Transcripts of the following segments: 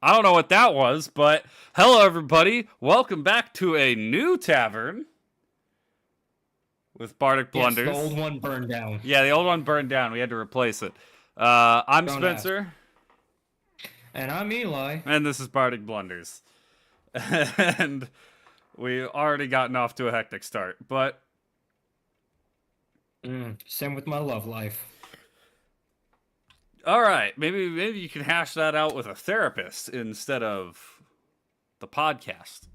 I don't know what that was, but hello everybody. Welcome back to a new tavern with Bardic Yes, the old Blunders. one burned down. Yeah, the old one burned down. We had to replace it. I'm Don't ask. Spencer, And I'm Eli. and this is Bardic Blunders. And we already gotten off to a hectic start, but Same with my love life. all right, maybe you can hash that out with a therapist instead of the podcast.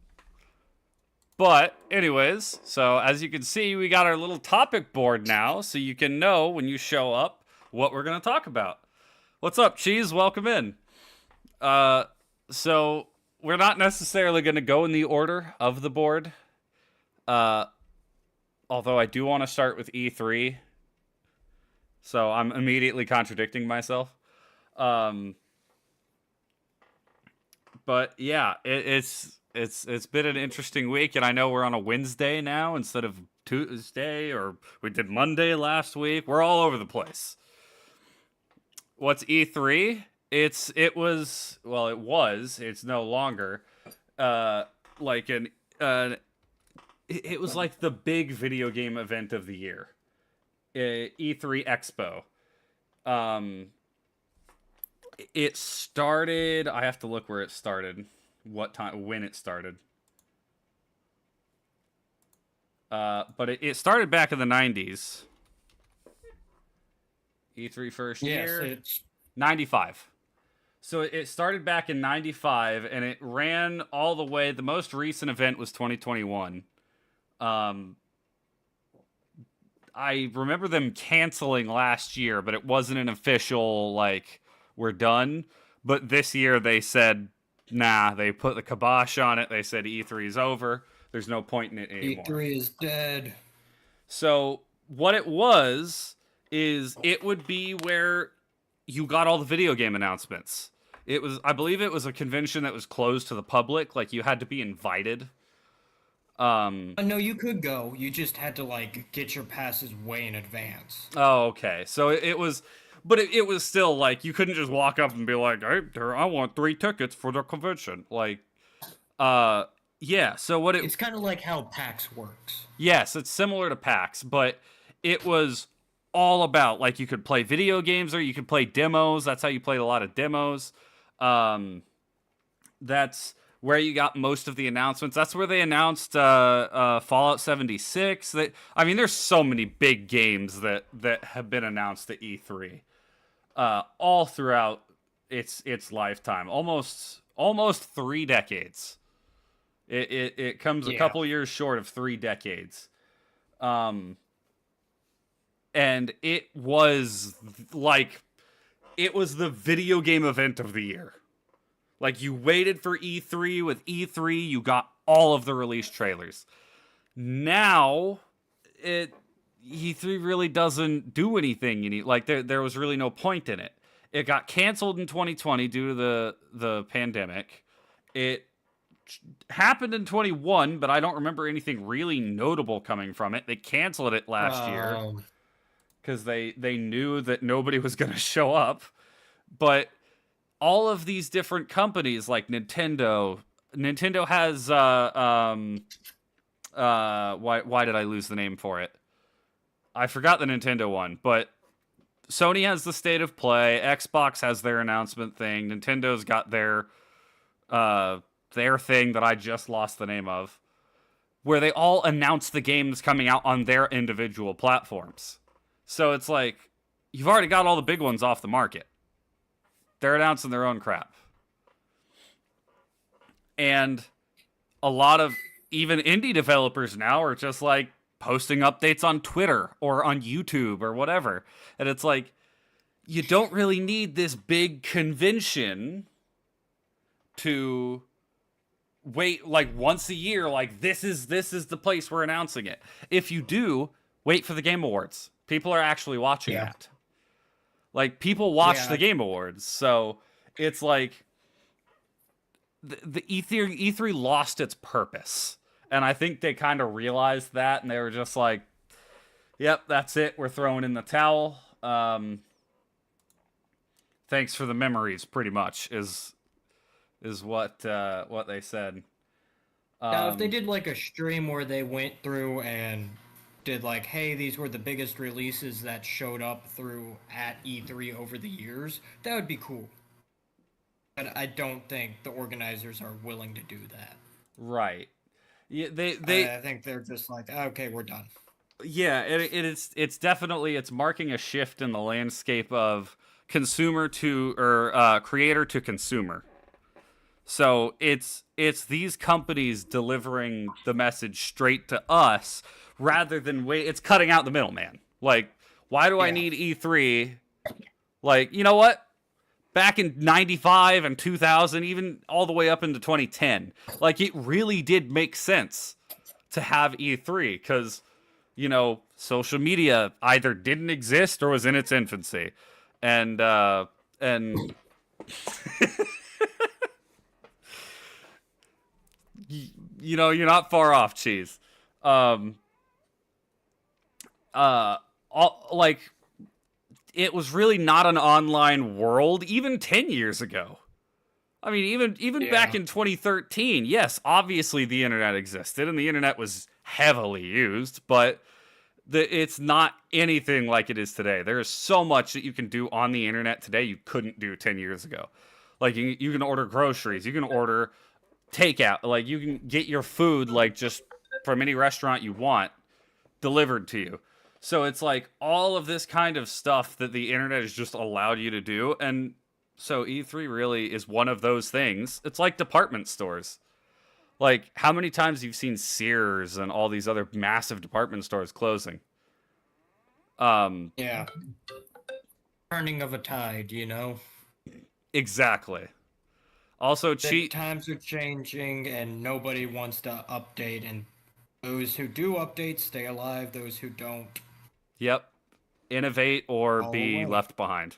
But, anyways, so as you can see, we got our little topic board now, so you can know when you show up what we're going to talk about. What's up, Cheese? Welcome in. So, we're not necessarily going to go in the order of the board, uh, although I do want to start with E3, so I'm immediately contradicting myself. Um, but yeah, it's been an interesting week, and I know we're on a Wednesday now instead of Tuesday, or we did Monday last week. We're all over the place. What's E3? It's no longer like an it was like the big video game event of the year. E3 Expo. Um it started, I have to look where it started, what time, when it started. But it started back in the 90s. E3 first Yes, year, it's 95. So it started back in 95 and it ran all the way. The most recent event was 2021. Um, I remember them canceling last year, but it wasn't an official, like, we're done. But this year they said, nah, they put the kibosh on it. They said E3 is over. There's no point in it anymore. E3 is dead. So what it was is it would be where you got all the video game announcements. It was, I believe it was a convention that was closed to the public. Like, you had to be invited. No, you could go. You just had to get your passes way in advance. Oh, okay. So it was, but it was still like you couldn't just walk up and be like, "Hey, I want 3 tickets for the convention." Like, yeah. So what it, It's kind of like how PAX works. yes, it's similar to PAX, but it was all about, like, you could play video games or you could play demos. That's how you played a lot of demos. Um, that's where you got most of the announcements. That's where they announced Fallout 76. I mean, there's so many big games that have been announced at E3, all throughout its lifetime, almost 3 decades. It comes a Yeah. couple years short of 3 decades. Um, and it was the video game event of the year. Like, you waited for E3. With E3, you got all of the release trailers. Now, E3 really doesn't do anything. You need, like, there was really no point in it. It got canceled in 2020 due to the pandemic. It happened in 21, but I don't remember anything really notable coming from it. They canceled it last year Um, because they knew that nobody was going to show up. But all of these different companies, like Nintendo has why did I lose the name for it? I forgot the Nintendo one, but Sony has the State of Play, Xbox has their announcement thing, Nintendo's got their thing that I just lost the name of, where they all announce the games coming out on their individual platforms. So it's like, you've already got all the big ones off the market. They're announcing their own crap. And a lot of even indie developers now are just like posting updates on Twitter or on YouTube or whatever. And it's like, you don't really need this big convention to wait like once a year, like this is the place we're announcing it. If you do, wait for the Game Awards. People are actually watching yeah. that. Like, people watch the Yeah. Game Awards, so it's like the E3 lost its purpose, and I think they kind of realized that, and they were just like, "Yep, that's it. We're throwing in the towel." Thanks for the memories, pretty much is is what they said. Now, if they did like a stream where they went through and did like, hey, these were the biggest releases that showed up through at E3 over the years, that would be cool. But I don't think the organizers are willing to do that. Right. Yeah, I think they're just like, okay, we're done. Yeah, it's definitely it's marking a shift in the landscape of consumer to or creator to consumer. So it's these companies delivering the message straight to us rather than wait. It's cutting out the middleman. Like, why do I need E3? Like, you know what? Back in 95 and 2000, even all the way up into 2010, like, it really did make sense to have E3 because, you know, social media either didn't exist or was in its infancy. And you know, you're not far off, Cheese. Like, it was really not an online world even 10 years ago. I mean, even back in 2013, yes, obviously the internet existed and the internet was heavily used, but it's not anything like it is today. There is so much that you can do on the internet today you couldn't do 10 years ago. Like, you can order groceries, you can order takeout, like, you can get your food, like, just from any restaurant you want delivered to you. So it's like all of this kind of stuff that the internet has just allowed you to do. And so E3 really is one of those things. It's like department stores. Like, how many times you've seen Sears and all these other massive department stores closing? Yeah. Turning of a tide, you know? Exactly. Also, times are changing and nobody wants to update, and those who do update stay alive, those who don't. Yep. Innovate or be left behind.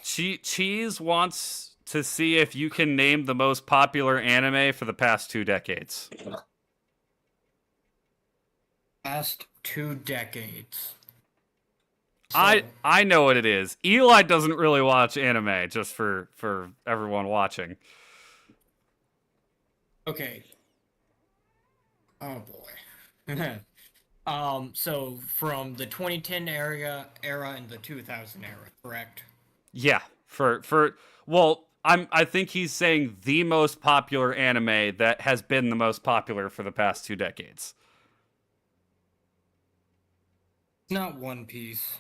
Cheese wants to see if you can name the most popular anime for the past 2 decades. Past 2 decades. So, I know what it is. Eli doesn't really watch anime, just for everyone watching. Okay. Oh boy. So from the 2010 era and the 2000 era, correct? Yeah. Well, I think he's saying the most popular anime that has been the most popular for the past 2 decades. It's not One Piece.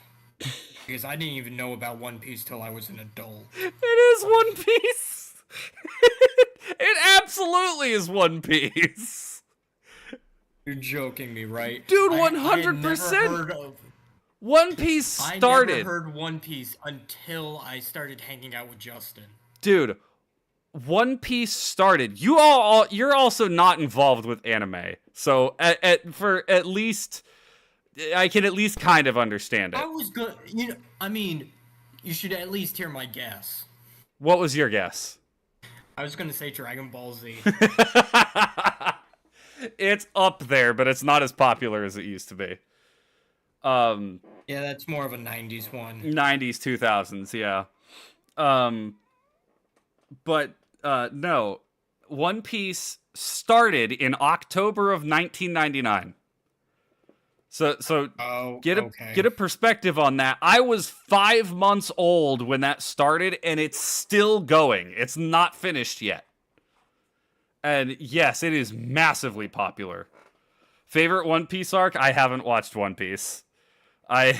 Because I didn't even know about One Piece till I was an adult. It is One Piece. It absolutely is One Piece. You're joking me, right? Dude, 100%. One Piece started. I never heard One Piece until I started hanging out with Justin. Dude, One Piece started. You're also not involved with anime, so at least I can at least kind of understand it. I was good. You know, I mean, you should at least hear my guess. What was your guess? I was gonna say Dragon Ball Z. It's up there, but it's not as popular as it used to be. Yeah, that's more of a 90s one. 90s, 2000s, yeah. But no, One Piece started in October of 1999. So get a perspective on that. I was 5 months old when that started, and it's still going. It's not finished yet. And yes, it is massively popular. Favorite One Piece arc? I haven't watched One Piece. The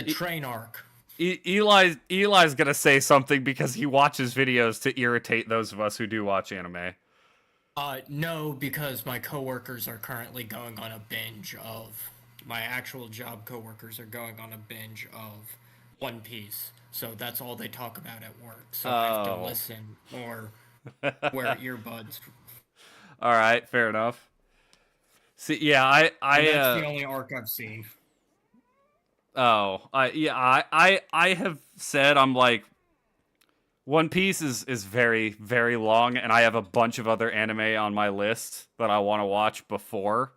train arc. Eli's gonna say something because he watches videos to irritate those of us who do watch anime. No, because my coworkers are currently going on a binge of... My actual job coworkers are going on a binge of One Piece. So that's all they talk about at work. So I have to listen or wear earbuds. All right, fair enough. See, yeah, that's the only arc I've seen. I have said, I'm like, One Piece is very, very long, and I have a bunch of other anime on my list that I want to watch before.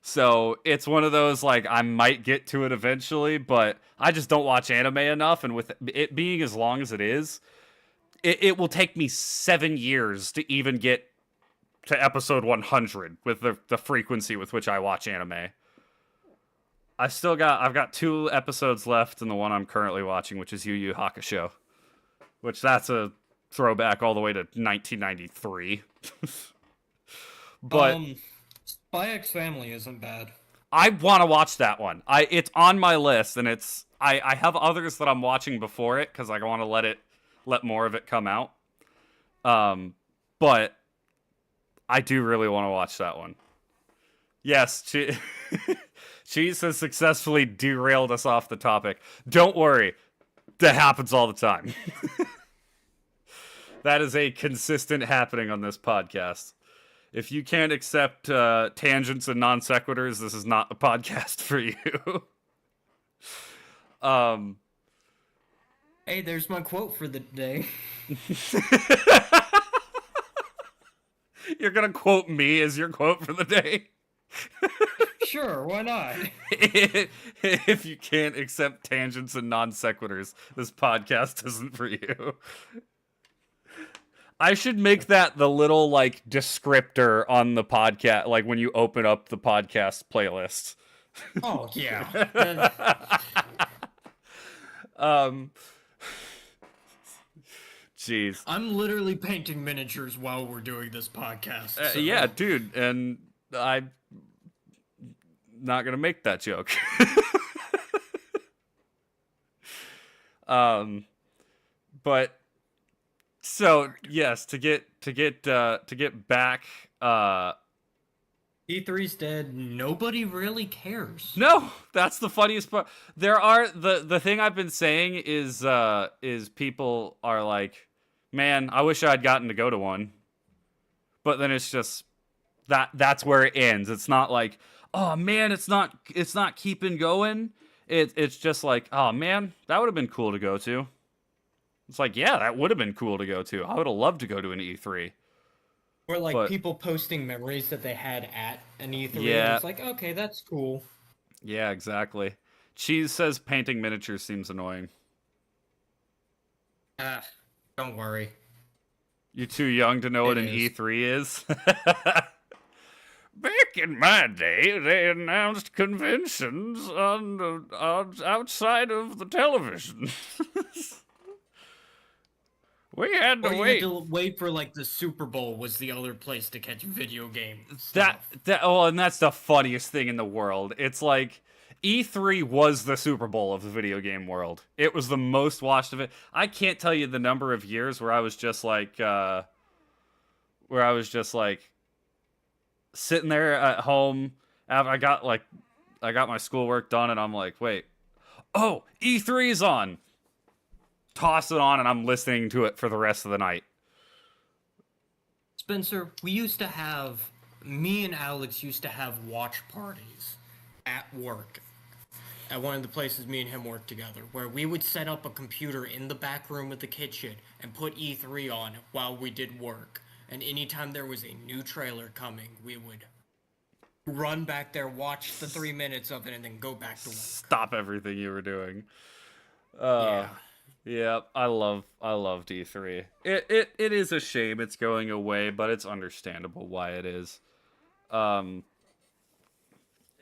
So it's one of those, like, I might get to it eventually, but I just don't watch anime enough, and with it being as long as it is, it will take me 7 years to even get to episode 100 with the frequency with which I watch anime. I've got 2 episodes left in the one I'm currently watching, which is Yu Yu Hakusho, which that's a throwback all the way to 1993. But Spy X Family isn't bad. I want to watch that one. It's on my list, and I have others that I'm watching before it because I want to let more of it come out. But I do really want to watch that one. Yes, Cheese has successfully derailed us off the topic. Don't worry, that happens all the time. That is a consistent happening on this podcast. If you can't accept tangents and non sequiturs, this is not the podcast for you. Hey, there's my quote for the day. You're gonna quote me as your quote for the day? Sure, why not? If you can't accept tangents and non sequiturs, this podcast isn't for you. I should make that the little like descriptor on the podcast, like when you open up the podcast playlist. Oh yeah. Jeez. I'm literally painting miniatures while we're doing this podcast. So. Yeah, dude, and I'm not gonna make that joke. But so yes, to get back. E3's dead. Nobody really cares. No, that's the funniest part. There are the thing I've been saying is people are like, man, I wish I'd gotten to go to one. But then it's just that's where it ends. It's not like, oh man, it's not keeping going. It's just like, oh man, that would have been cool to go to. It's like, yeah, that would have been cool to go to. I would have loved to go to an E3. Or like people posting memories that they had at an E3. Yeah. And it's like, okay, that's cool. Yeah, exactly. Cheese says painting miniatures seems annoying. Don't worry. You're too young to know what an E3 is? Back in my day, they announced conventions on outside of the television. We had to wait. You had to wait for like the Super Bowl was the other place to catch video games. And that's the funniest thing in the world. It's like E3 was the Super Bowl of the video game world. It was the most watched of it. I can't tell you the number of years where I was just like sitting there at home. I got my schoolwork done, and I'm like, wait, oh, E3 is on. Toss it on, and I'm listening to it for the rest of the night. Spencer, me and Alex used to have watch parties at work. At one of the places me and him worked together, where we would set up a computer in the back room of the kitchen and put E3 on while we did work. And anytime there was a new trailer coming, we would run back there, watch the 3 minutes of it, and then go back to work. Stop everything you were doing. Yeah. Yeah, I loved E3. It is a shame it's going away, but it's understandable why it is. And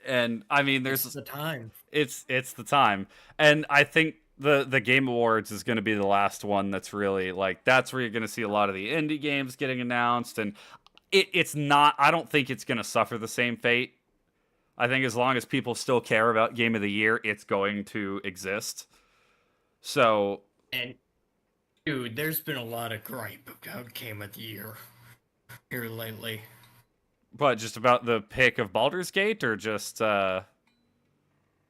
I mean, It's the time. It's the time, and I think the Game Awards is going to be the last one that's really like that's where you're going to see a lot of the indie games getting announced, and it's not. I don't think it's going to suffer the same fate. I think as long as people still care about Game of the Year, it's going to exist. So. And, dude, there's been a lot of gripe about Game of the Year here lately. But just about the pick of Baldur's Gate, or just, That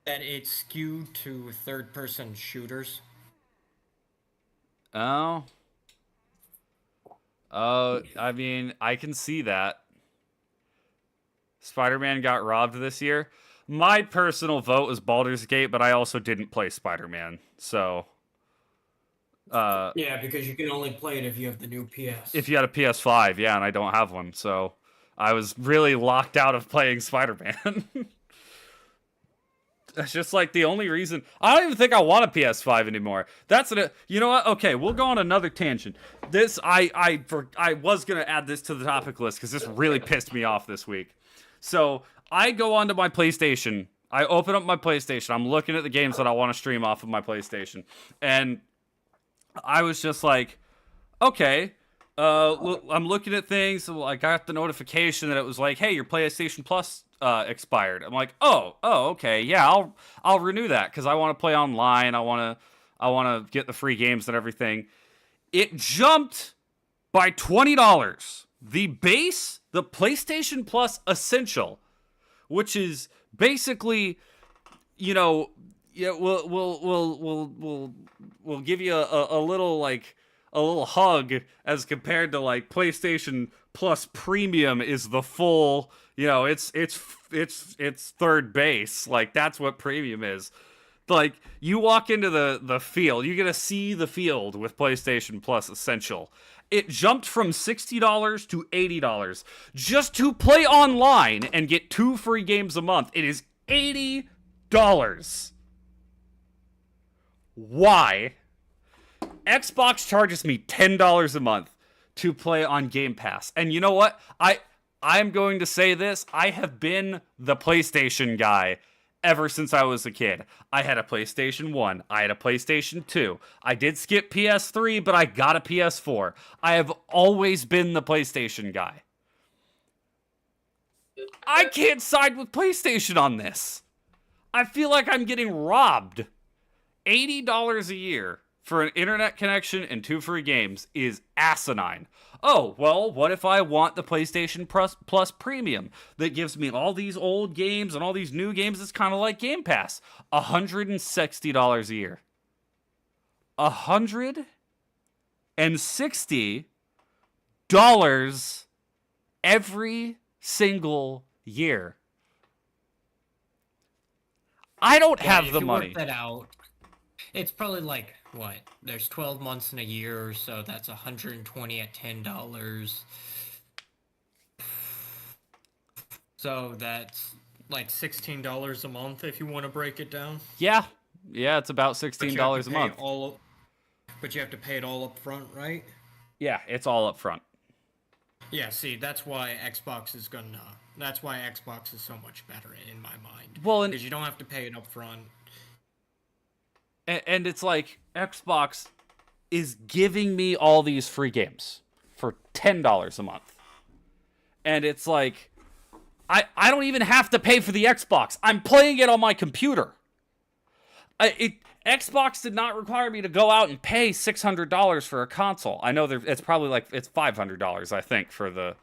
it's skewed to third-person shooters. Oh. I mean, I can see that. Spider-Man got robbed this year. My personal vote was Baldur's Gate, but I also didn't play Spider-Man, so... yeah, because you can only play it if you have the new PS. If you had a PS5, yeah, and I don't have one, so I was really locked out of playing Spider-Man. That's just like the only reason. I don't even think I want a PS5 anymore. You know what? Okay, we'll go on another tangent. I was gonna add this to the topic list because this really pissed me off this week. So I go onto my PlayStation. I open up my PlayStation. I'm looking at the games that I want to stream off of my PlayStation, and I was just like, okay. I'm looking at things. So I got the notification that it was like, hey, your PlayStation Plus expired. I'm like, oh, okay, yeah, I'll renew that because I want to play online. I want to get the free games and everything. It jumped by $20. The PlayStation Plus Essential, which is basically, you know, yeah, we'll give you a little like a little hug as compared to like PlayStation Plus Premium is the full, you know, it's third base. Like that's what Premium is. Like you walk into the field, you get to see the field with PlayStation Plus Essential. It jumped from $60 to $80 just to play online and get 2 free games a month. It is $80. Why? Xbox charges me $10 a month to play on Game Pass. And you know what? I'm going to say this. I have been the PlayStation guy ever since I was a kid. I had a PlayStation 1. I had a PlayStation 2. I did skip PS3, but I got a PS4. I have always been the PlayStation guy. I can't side with PlayStation on this. I feel like I'm getting robbed. $80 a year for an internet connection and 2 free games is asinine. Oh, well, what if I want the PlayStation Plus Premium that gives me all these old games and all these new games? It's kind of like Game Pass. $160 a year. $160 every single year. I don't have the money. Work that out, it's probably like, what? There's 12 months in a year, so that's 120 at $10. So that's like $16 a month if you want to break it down. Yeah, it's about $16 a month. But you have to pay it all up front, right? Yeah, it's all up front. Yeah, see, that's why Xbox is so much better in my mind. Well, because you don't have to pay it up front. And it's like Xbox is giving me all these free games for $10 a month. And it's like, I don't even have to pay for the Xbox. I'm playing it on my computer. Xbox did not require me to go out and pay $600 for a console. I know it's probably like it's $500, I think, for the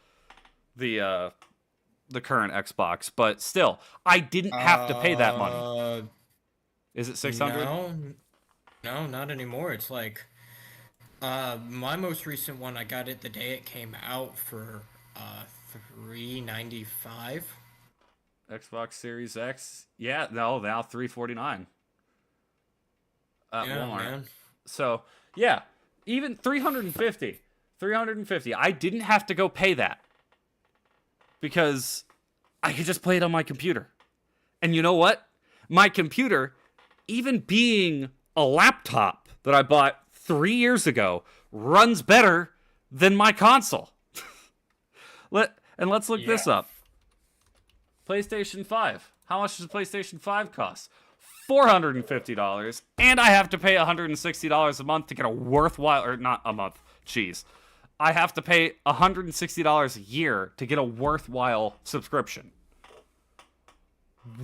current Xbox, but still, I didn't have to pay that money. Is it $600? No, not anymore. It's like my most recent one. I got it the day it came out for $395. Xbox Series X, yeah, now $349. At Walmart. Man. So, yeah, even $350. I didn't have to go pay that because I could just play it on my computer. And you know what? My computer, even being a laptop that I bought 3 years ago, runs better than my console. Let's look this up. PlayStation 5. How much does a PlayStation 5 cost? $450, and I have to pay $160 a month to get a worthwhile, or not a month, jeez. I have to pay $160 a year to get a worthwhile subscription.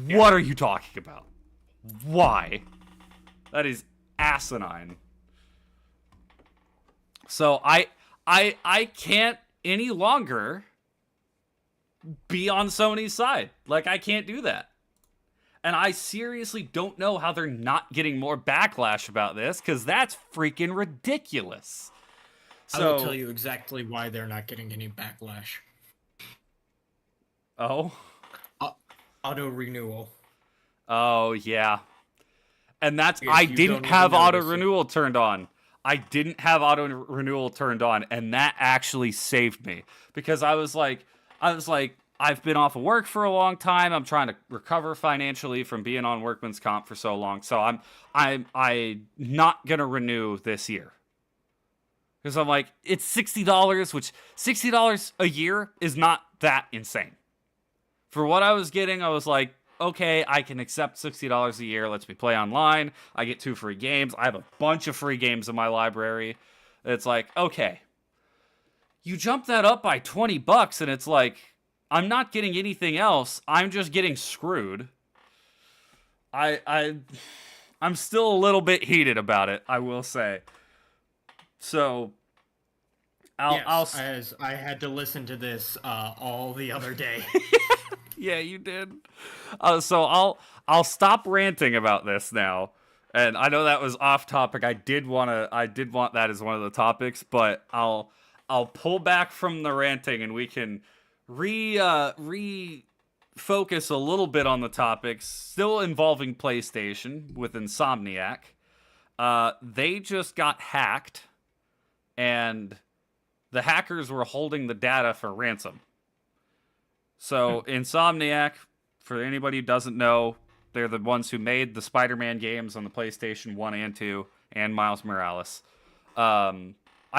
Yeah. What are you talking about? Why? That is asinine. So I can't any longer be on Sony's side. Like, I can't do that. And I seriously don't know how they're not getting more backlash about this, because that's freaking ridiculous. I will tell you exactly why they're not getting any backlash. Oh? Auto renewal. Oh, yeah. And that's, I didn't have auto renewal turned on. I didn't have auto renewal turned on, and that actually saved me. Because I was like, I've been off of work for a long time. I'm trying to recover financially from being on workman's comp for so long. So I'm not gonna renew this year because I'm like, it's $60, which $60 a year is not that insane. For what I was getting, I was like, okay, I can accept $60 a year. Lets me play online. I get 2 free games. I have a bunch of free games in my library. It's like, okay, you jump that up by $20, and it's like, I'm not getting anything else. I'm just getting screwed. I'm still a little bit heated about it, I will say. So I'll as I had to listen to this all the other day. yeah, you did. So I'll stop ranting about this now. And I know that was off topic. I did want that as one of the topics, but I'll pull back from the ranting and we can refocus a little bit on the topics still involving PlayStation with Insomniac. They just got hacked, and the hackers were holding the data for ransom. So Insomniac, for anybody who doesn't know, they're the ones who made the Spider-Man games on the PlayStation 1 and 2 and Miles Morales. I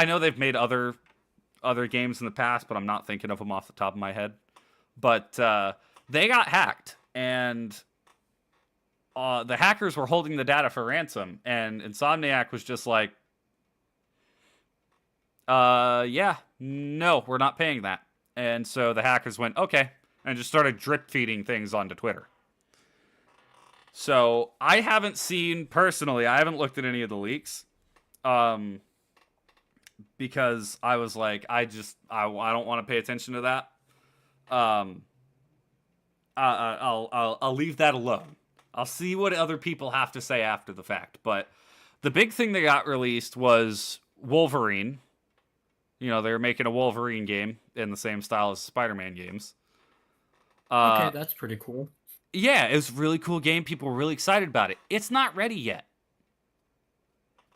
know they've made other games in the past, but I'm not thinking of them off the top of my head. But they got hacked, and the hackers were holding the data for ransom, and Insomniac was just like, yeah, no, we're not paying that. And so the hackers went, okay, and just started drip feeding things onto Twitter. So I haven't looked at any of the leaks. Because I was like, I don't want to pay attention to that. I'll leave that alone. I'll see what other people have to say after the fact. But the big thing that got released was Wolverine. You know, they were making a Wolverine game in the same style as Spider-Man games. Okay, that's pretty cool. Yeah, it was a really cool game. People were really excited about it. It's not ready yet.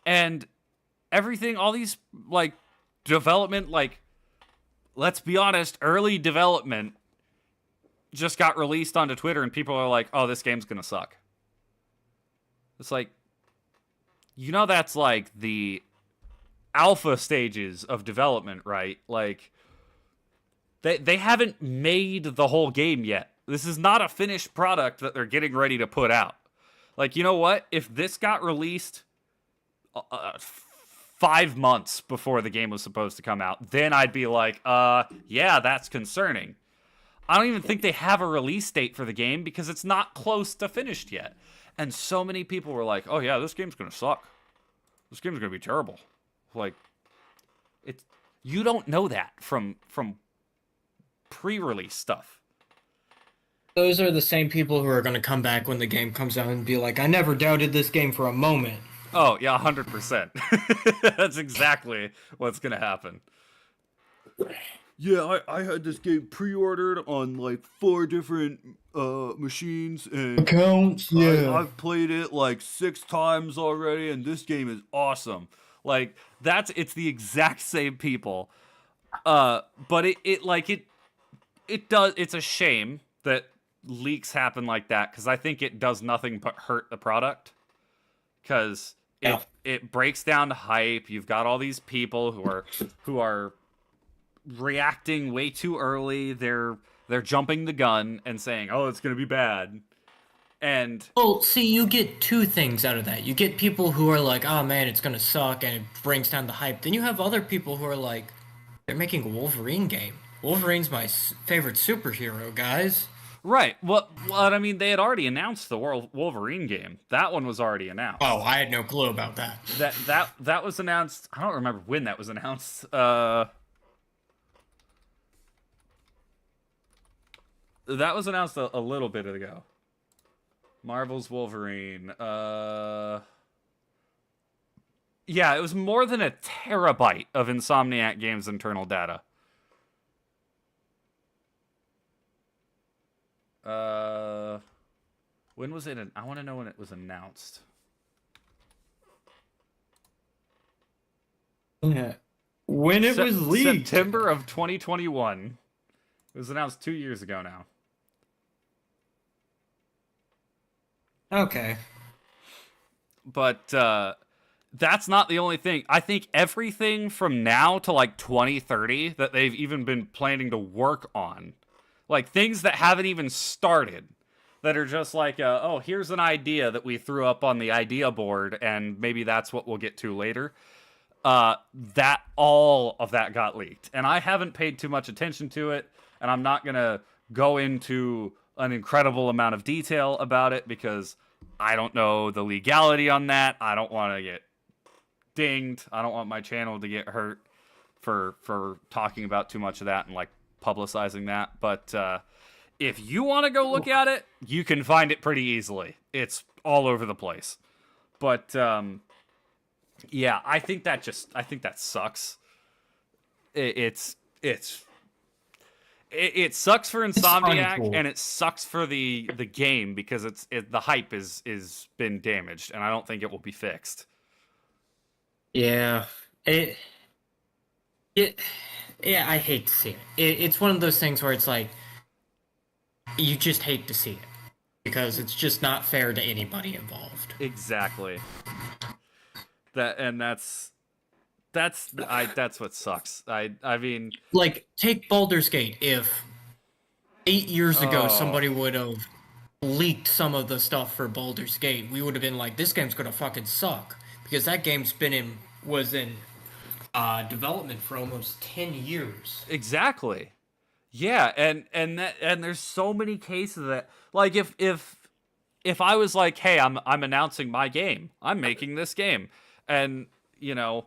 And everything, all these, like, development, like, let's be honest, early development just got released onto Twitter, and people are like, oh, this game's gonna suck. It's like, you know, that's like the alpha stages of development, right? Like, they haven't made the whole game yet. This is not a finished product that they're getting ready to put out. Like, you know what? If this got released 5 months before the game was supposed to come out, then I'd be like, yeah, that's concerning. I don't even think they have a release date for the game because it's not close to finished yet. And so many people were like, oh yeah, this game's gonna suck. This game's gonna be terrible. Like, you don't know that from pre-release stuff. Those are the same people who are going to come back when the game comes out and be like, I never doubted this game for a moment. Oh, yeah, 100%. That's exactly what's going to happen. Yeah, I had this game pre-ordered on like 4 different machines and accounts. Yeah, I've played it like 6 times already, and this game is awesome. Like, it's the exact same people. But it's a shame that leaks happen like that, because I think it does nothing but hurt the product. Because it breaks down hype. You've got all these people who are reacting way too early. They're jumping the gun and saying, "Oh, it's gonna be bad." And see, you get 2 things out of that. You get people who are like, "Oh man, it's gonna suck," and it brings down the hype. Then you have other people who are like, "They're making a Wolverine game. Wolverine's my favorite superhero, guys." Right. Well, I mean, they had already announced the Wolverine game. That one was already announced. Oh, I had no clue about that. That was announced. I don't remember when that was announced. That was announced a little bit ago. Marvel's Wolverine. Yeah, it was more than a terabyte of Insomniac Games' internal data. When was it? I want to know when it was announced. Yeah. When it was leaked. September of 2021. It was announced 2 years ago now. Okay. But that's not the only thing. I think everything from now to like 2030 that they've even been planning to work on, like things that haven't even started, that are just like, oh, here's an idea that we threw up on the idea board, and maybe that's what we'll get to later. That all of that got leaked, and I haven't paid too much attention to it, and I'm not gonna go into an incredible amount of detail about it because I don't know the legality on that. I don't want to get dinged. I don't want my channel to get hurt for talking about too much of that and like publicizing that. But if you want to go look at it, you can find it pretty easily. It's all over the place. But yeah, I think that sucks. It sucks for Insomniac, and it sucks for the game because the hype is been damaged, and I don't think it will be fixed. Yeah, yeah, I hate to see it. It's one of those things where it's like you just hate to see it because it's just not fair to anybody involved. Exactly. That's what sucks. I mean, like, take Baldur's Gate. If 8 years ago somebody would have leaked some of the stuff for Baldur's Gate, we would have been like, this game's gonna fucking suck. Because that game's was in development for almost 10 years. Exactly. Yeah, and there's so many cases that, like, if I was like, hey, I'm announcing my game, I'm making this game, and you know,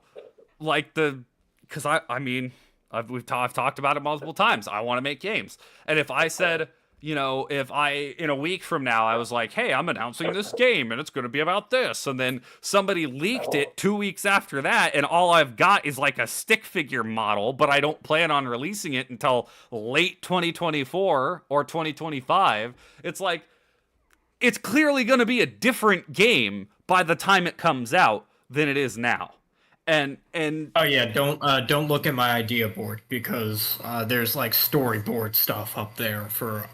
like because I mean, I've talked about it multiple times. I want to make games, and if I said, you know, if I in a week from now I was like, hey, I'm announcing this game and it's going to be about this, and then somebody leaked it 2 weeks after that, and all I've got is like a stick figure model, but I don't plan on releasing it until late 2024 or 2025. It's like, it's clearly going to be a different game by the time it comes out than it is now. And oh yeah, don't look at my idea board because there's like storyboard stuff up there for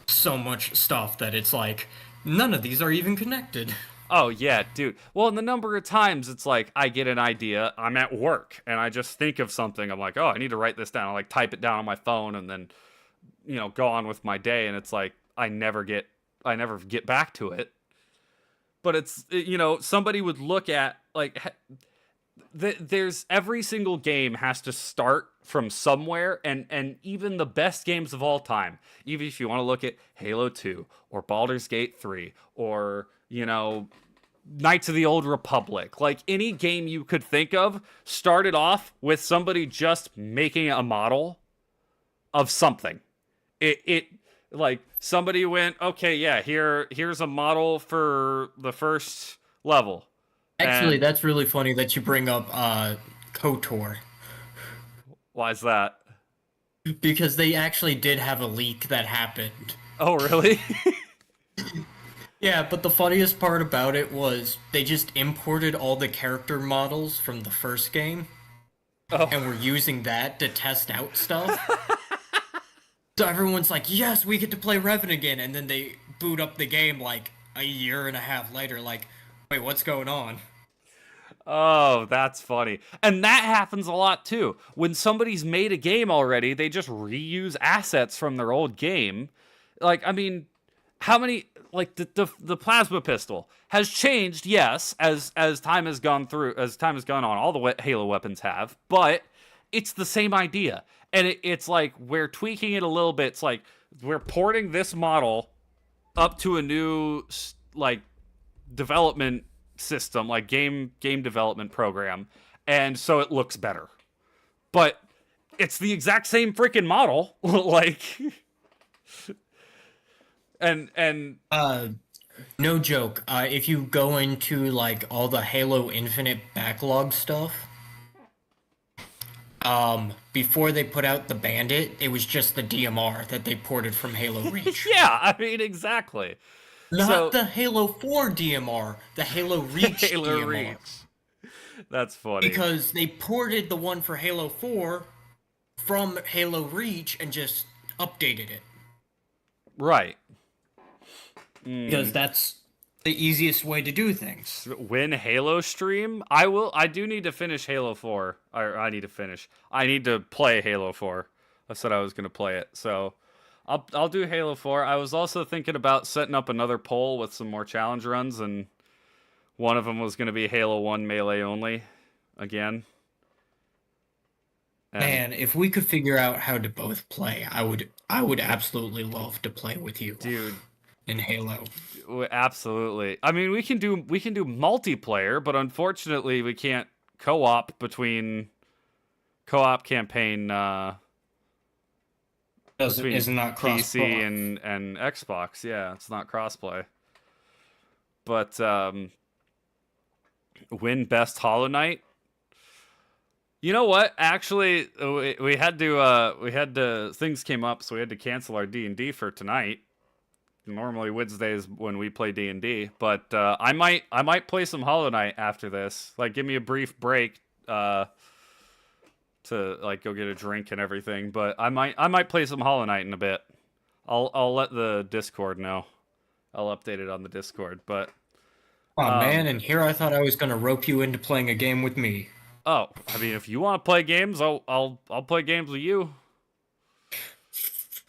so much stuff that it's like none of these are even connected. Oh yeah, dude. Well, and the number of times it's like I get an idea, I'm at work, and I just think of something. I'm like, oh, I need to write this down. I like type it down on my phone, and then, you know, go on with my day. And it's like I never get back to it. But it's, you know, somebody would look at like. There's every single game has to start from somewhere, and even the best games of all time, even if you want to look at Halo 2 or Baldur's Gate 3 or, you know, Knights of the Old Republic, like any game you could think of started off with somebody just making a model of something. It like somebody went, okay, yeah, here's a model for the first level. Actually, that's really funny that you bring up KOTOR. Why is that? Because they actually did have a leak that happened. Oh, really? Yeah, but the funniest part about it was they just imported all the character models from the first game. Oh. And were using that to test out stuff. So everyone's like, yes, we get to play Revan again. And then they boot up the game like a year and a half later, like, wait, what's going on? Oh, that's funny. And that happens a lot too. When somebody's made a game already, they just reuse assets from their old game. Like, I mean, how many, like the plasma pistol has changed, yes, as time has gone on. All the Halo weapons have, but it's the same idea. And it's like we're tweaking it a little bit. It's like we're porting this model up to a new like development system, like game development program, and so it looks better, but it's the exact same freaking model. Like, and no joke, if you go into like all the Halo Infinite backlog stuff, before they put out the Bandit, it was just the DMR that they ported from Halo Reach. Yeah, I mean, exactly. Not the Halo 4 DMR, the Halo Reach Halo DMR. Reach. That's funny. Because they ported the one for Halo 4 from Halo Reach and just updated it. Right. Because that's the easiest way to do things. Win Halo stream? I do need to finish Halo 4. I need to play Halo 4. I said I was going to play it. So I'll do Halo 4. I was also thinking about setting up another poll with some more challenge runs, and one of them was going to be Halo 1 melee only again. And if we could figure out how to both play, I would absolutely love to play with you, dude, in Halo. Absolutely. I mean, we can do multiplayer, but unfortunately, we can't co-op campaign. Isn't not PC and Xbox. Yeah, it's not crossplay. But win best Hollow Knight. You know what? Actually, we had to things came up, so we had to cancel our D&D for tonight. Normally Wednesdays when we play D&D, but I might play some Hollow Knight after this. Like, give me a brief break to like go get a drink and everything. But I might play some Hollow Knight in a bit. I'll let the Discord know. I'll update it on the Discord. But man, and here I thought I was gonna rope you into playing a game with me. Oh, I mean, if you want to play games, I'll play games with you.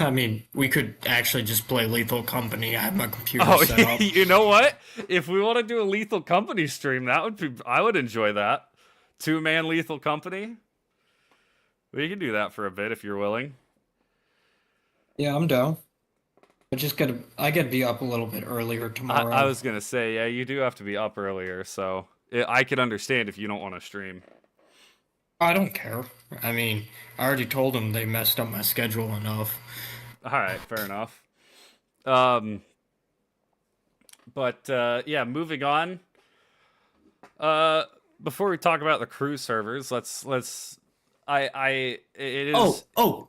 I mean, we could actually just play Lethal Company. I have my computer set up. You know what? If we want to do a Lethal Company stream, I would enjoy that. 2-man Lethal Company. We can do that for a bit if you're willing. Yeah, I'm down. I gotta be up a little bit earlier tomorrow. I was gonna say, yeah, you do have to be up earlier, so I could understand if you don't want to stream. I don't care. I mean, I already told them they messed up my schedule enough. All right, fair enough. Yeah, moving on. Before we talk about the crew servers, I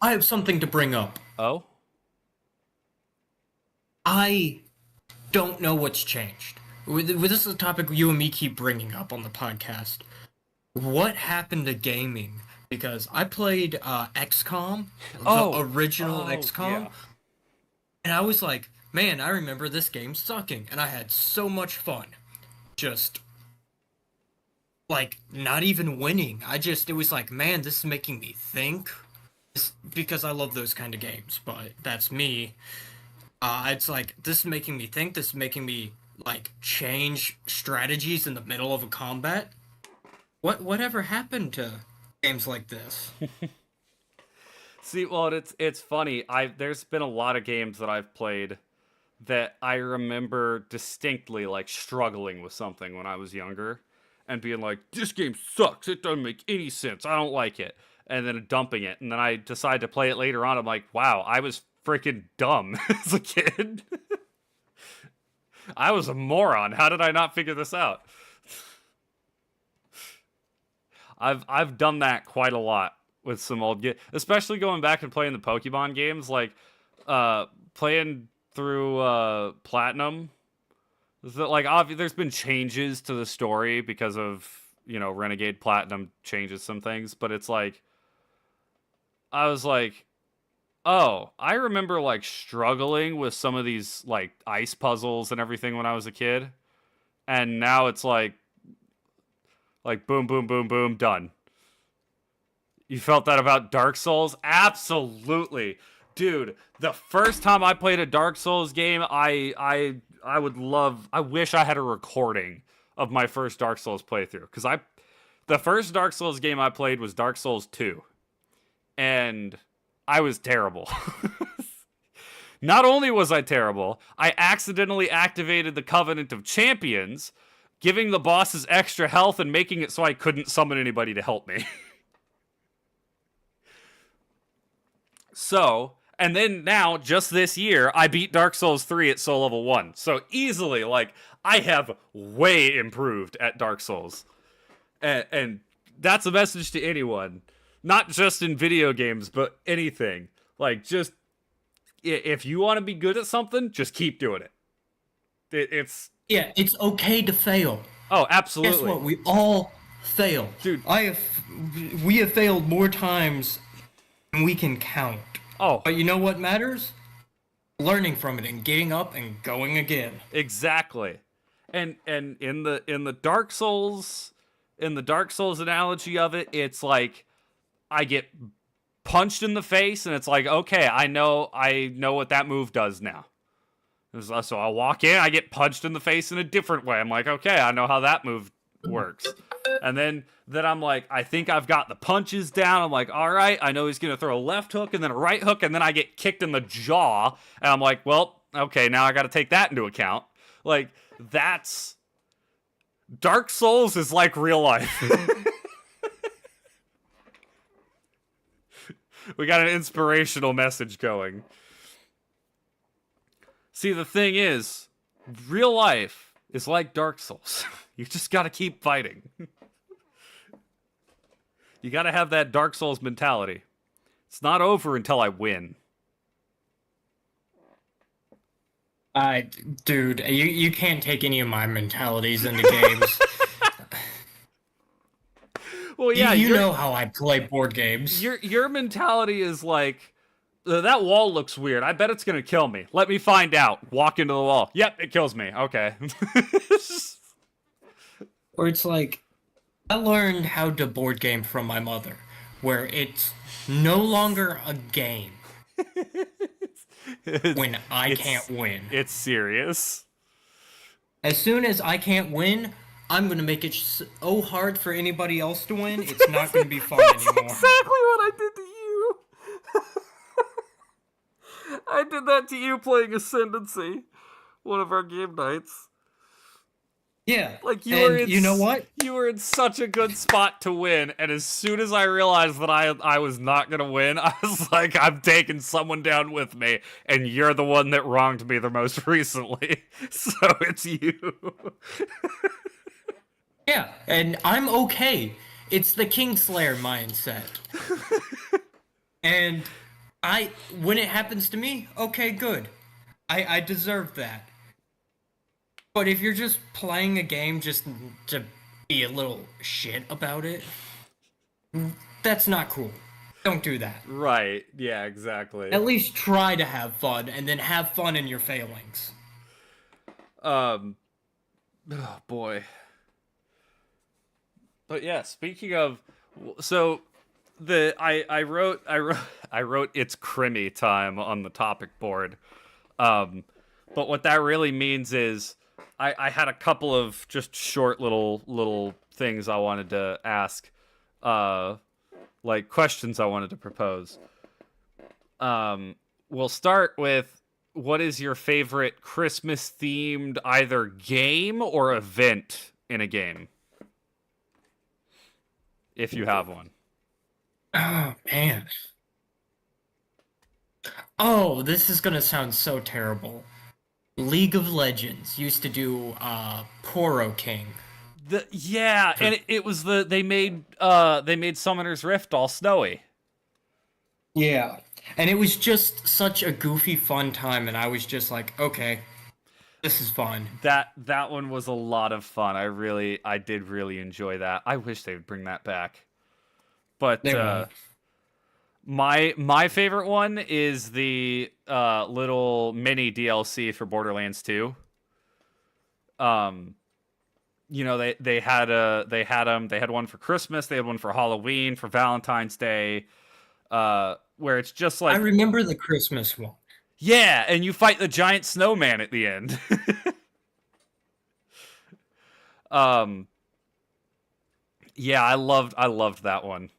have something to bring up. Oh? I don't know what's changed. This is a topic you and me keep bringing up on the podcast. What happened to gaming? Because I played XCOM, the original XCOM, yeah. And I was like, man, I remember this game sucking, and I had so much fun. Just, like, not even winning. It was like, man, this is making me think. Because I love those kind of games, but that's me. It's like, this is making me think, this is making me, like, change strategies in the middle of a combat. Whatever happened to games like this? See, well, it's funny. There's been a lot of games that I've played that I remember distinctly, like, struggling with something when I was younger and being like, this game sucks. It doesn't make any sense. I don't like it. And then dumping it. And then I decide to play it later on. I'm like, wow, I was freaking dumb as a kid. I was a moron. How did I not figure this out? I've done that quite a lot with some old games, especially going back and playing the Pokemon games, like playing through Platinum. There's been changes to the story because of, Renegade Platinum changes some things, but it's like, I was like, oh, I remember like struggling with some of these like ice puzzles and everything when I was a kid, and now it's like boom, boom, boom, boom, done. You felt that about Dark Souls? Absolutely. Dude, the first time I played a Dark Souls game, I wish I had a recording of my first Dark Souls playthrough. Because the first Dark Souls game I played was Dark Souls 2. And I was terrible. Not only was I terrible, I accidentally activated the Covenant of Champions, giving the bosses extra health and making it so I couldn't summon anybody to help me. So, and then now, just this year, I beat Dark Souls 3 at Soul Level 1. So easily, like, I have way improved at Dark Souls. And that's a message to anyone. Not just in video games, but anything. Like, just, if you want to be good at something, just keep doing it. It's... Yeah, it's okay to fail. Oh, absolutely. Guess what? We all fail. Dude. We have failed more times than we can count. Oh, But you know what matters? Learning from it and getting up and going again. exactly. And in the Dark Souls analogy of it, it's like I get punched in the face and it's like, okay, I know what that move does now. So I walk in, I get punched in the face in a different way. I'm like, okay, I know how that move works. And then I'm like, I think I've got the punches down. I'm like, all right, I know he's gonna throw a left hook and then a right hook, and then I get kicked in the jaw, and I'm like, well, okay, now I got to take that into account. Like that's Dark Souls is like real life. We got an inspirational message going. See, the thing is, real life is like Dark Souls. You just gotta keep fighting. You gotta have that Dark Souls mentality. It's not over until I win. Dude, you can't take any of my mentalities into games. Well, yeah, you know how I play board games. Your mentality is like, that wall looks weird. I bet it's gonna kill me. Let me find out. Walk into the wall. Yep, it kills me. Okay. Or it's like, I learned how to board game from my mother, where it's no longer a game when I can't win. It's serious. As soon as I can't win, I'm gonna make it so hard for anybody else to win. It's not gonna be fun That's anymore. exactly what I did to you. I did that to you playing Ascendancy, one of our game nights. Yeah, Like you know what? You were in such a good spot to win, and as soon as I realized that I was not gonna win, I was like, I'm taking someone down with me, and you're the one that wronged me the most recently, so it's you. Yeah, and I'm okay. It's the Kingslayer mindset. And when it happens to me, okay, good. I deserve that. But if you're just playing a game just to be a little shit about it, that's not cool. Don't do that. Right, yeah, exactly. At least try to have fun, and then have fun in your failings. Oh boy. But yeah, speaking of, so I wrote it's crimmy time on the topic board. But what that really means is I had a couple of just short little things I wanted to ask, like questions I wanted to propose. We'll start with, what is your favorite Christmas themed either game or event in a game? If you have one. Oh, man. Oh, this is gonna sound so terrible. League of Legends used to do Poro King. And it was they made Summoner's Rift all snowy. Yeah. And it was just such a goofy fun time, and I was just like, okay, this is fun. That one was a lot of fun. I did really enjoy that. I wish they would bring that back. But my favorite one is the little mini DLC for Borderlands 2. You know, they had one for Christmas, they had one for Halloween, for Valentine's Day, where it's just like, I remember the Christmas one. yeah, and you fight the giant snowman at the end. Yeah, I loved that one.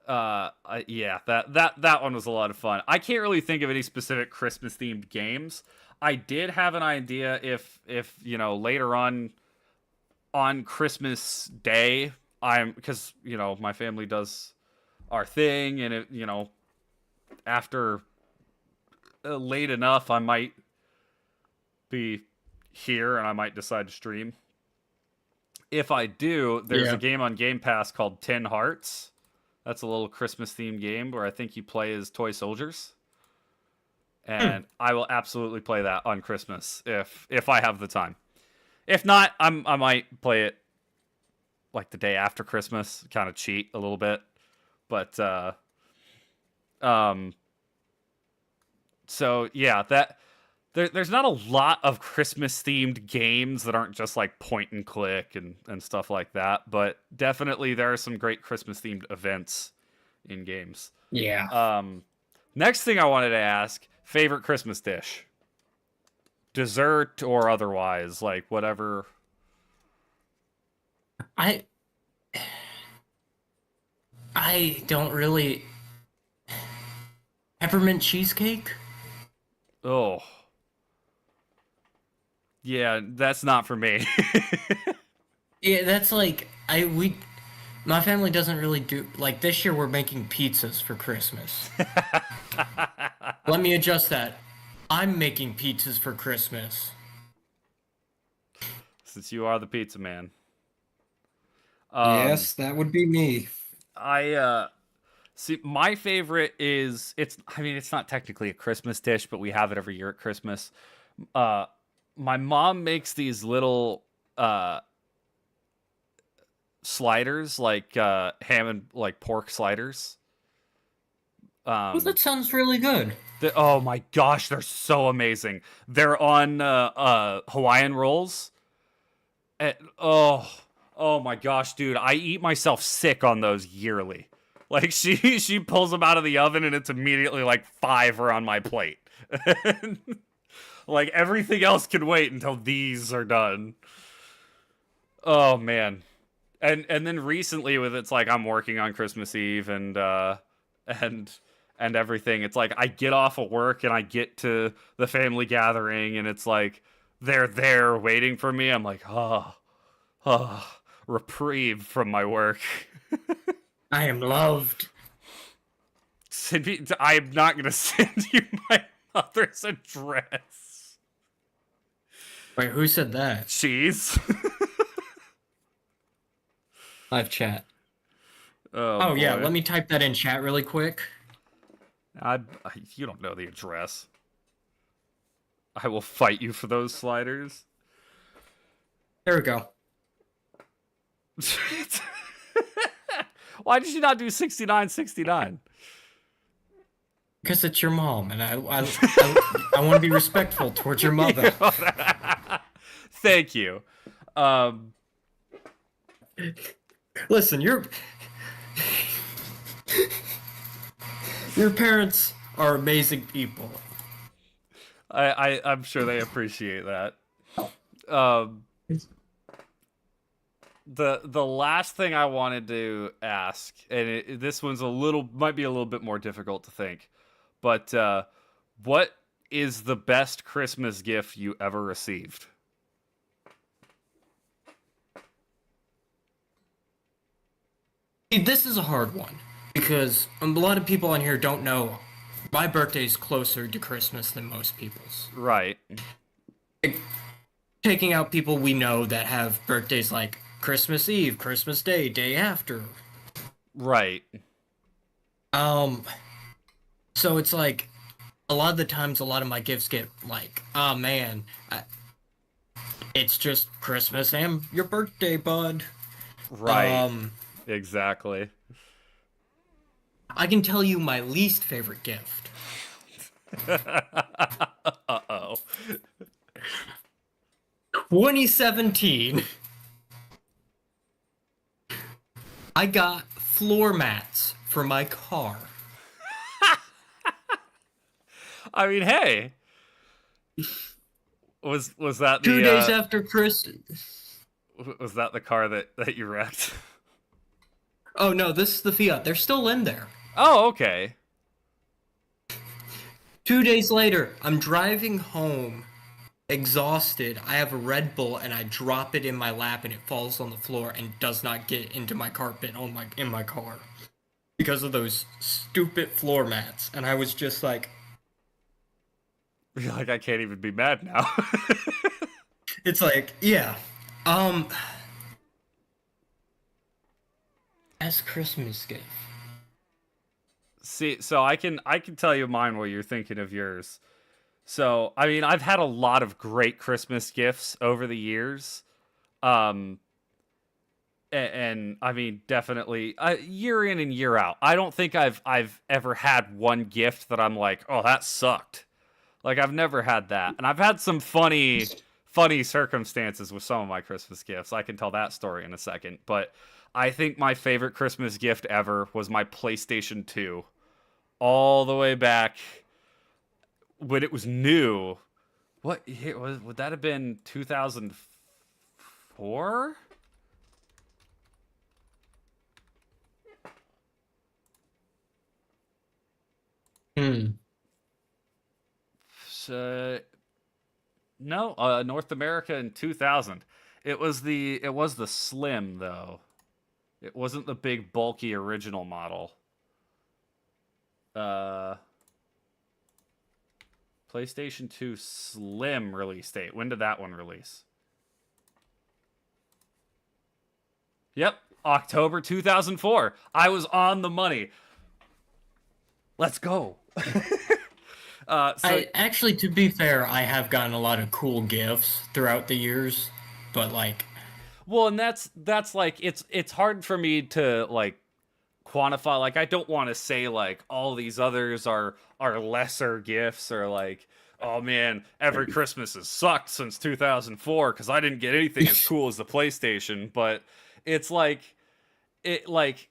Yeah, that one was a lot of fun. I can't really think of any specific Christmas themed games. I did have an idea if you know, later on Christmas Day, because you know, my family does our thing, and it, you know, after late enough, I might be here and I might decide to stream. If I do, there's a game on Game Pass called 10 Hearts. That's a little Christmas themed game where I think you play as toy soldiers. And I will absolutely play that on Christmas if I have the time. If not, I might play it like the day after Christmas, kind of cheat a little bit. But um, so yeah, there's not a lot of Christmas themed games that aren't just like point and click and stuff like that. But definitely there are some great Christmas themed events in games. Yeah. Next thing I wanted to ask: favorite Christmas dish, dessert or otherwise, like whatever. I I don't really peppermint cheesecake? Oh, yeah, that's not for me. Yeah, that's like my family doesn't really do like this year we're making pizzas for Christmas. Let me adjust that. I'm making pizzas for Christmas. Since you are the pizza man. Yes, that would be me. I see my favorite is it's not technically a Christmas dish, but we have it every year at Christmas. Uh my mom makes these little sliders like ham and like pork sliders. Well, that sounds really good. Oh my gosh, they're so amazing. They're on Hawaiian rolls. And, oh my gosh, dude, I eat myself sick on those yearly. Like she pulls them out of the oven and it's immediately like 5 are on my plate. Like everything else can wait until these are done. Oh man. And then recently with it's like I'm working on Christmas Eve and and everything. It's like I get off of work and I get to the family gathering and it's like they're there waiting for me. I'm like, reprieve from my work. I am loved. I'm not going to send you my mother's address. Wait, who said that? Cheese. Live chat. Oh yeah, boy. let me type that in chat really quick. You don't know the address. I will fight you for those sliders. There we go. Why did you not do 6969? Because it's your mom, and I want to be respectful towards your mother. Thank you. Listen, your parents are amazing people. I'm sure they appreciate that. The last thing I wanted to ask, and this one's might be a little bit more difficult to think, but what is the best Christmas gift you ever received? See, this is a hard one because a lot of people on here don't know my birthday's closer to Christmas than most people's. Right. Taking out people we know that have birthdays like Christmas Eve, Christmas Day, day after. Right. So it's like a lot of the times a lot of my gifts get like, oh man, it's just Christmas and your birthday, bud. Right. Exactly. I can tell you my least favorite gift. Uh-oh. 2017. I got floor mats for my car. I mean, hey. Was that the 2 days after Christmas? Was that the car that you wrecked? Oh no, this is the Fiat. They're still in there. Oh, okay. 2 days later, I'm driving home, exhausted. I have a Red Bull and I drop it in my lap and it falls on the floor and does not get into my carpet in my car because of those stupid floor mats. And I was just like, You're like, I can't even be mad now. it's like, yeah. As Christmas gift. See, so I can tell you mine while you're thinking of yours. So, I mean, I've had a lot of great Christmas gifts over the years. and I mean, definitely year in and year out. I don't think I've ever had one gift that I'm like, oh, that sucked. Like I've never had that, and I've had some funny circumstances with some of my Christmas gifts. I can tell that story in a second, but I think my favorite Christmas gift ever was my PlayStation 2, all the way back when it was new. What year was? Would that have been 2004? Hmm. So, no, North America in 2000. It was the Slim though. It wasn't the big bulky original model. Uh PlayStation 2 Slim release date. When did that one release? Yep, October 2004. I was on the money. Let's go. I actually, to be fair, I have gotten a lot of cool gifts throughout the years, but like, well, and that's like it's hard for me to like quantify. Like I don't want to say like all these others are lesser gifts, or like, oh man, every Christmas has sucked since 2004 because I didn't get anything as cool as the PlayStation. But it's like it like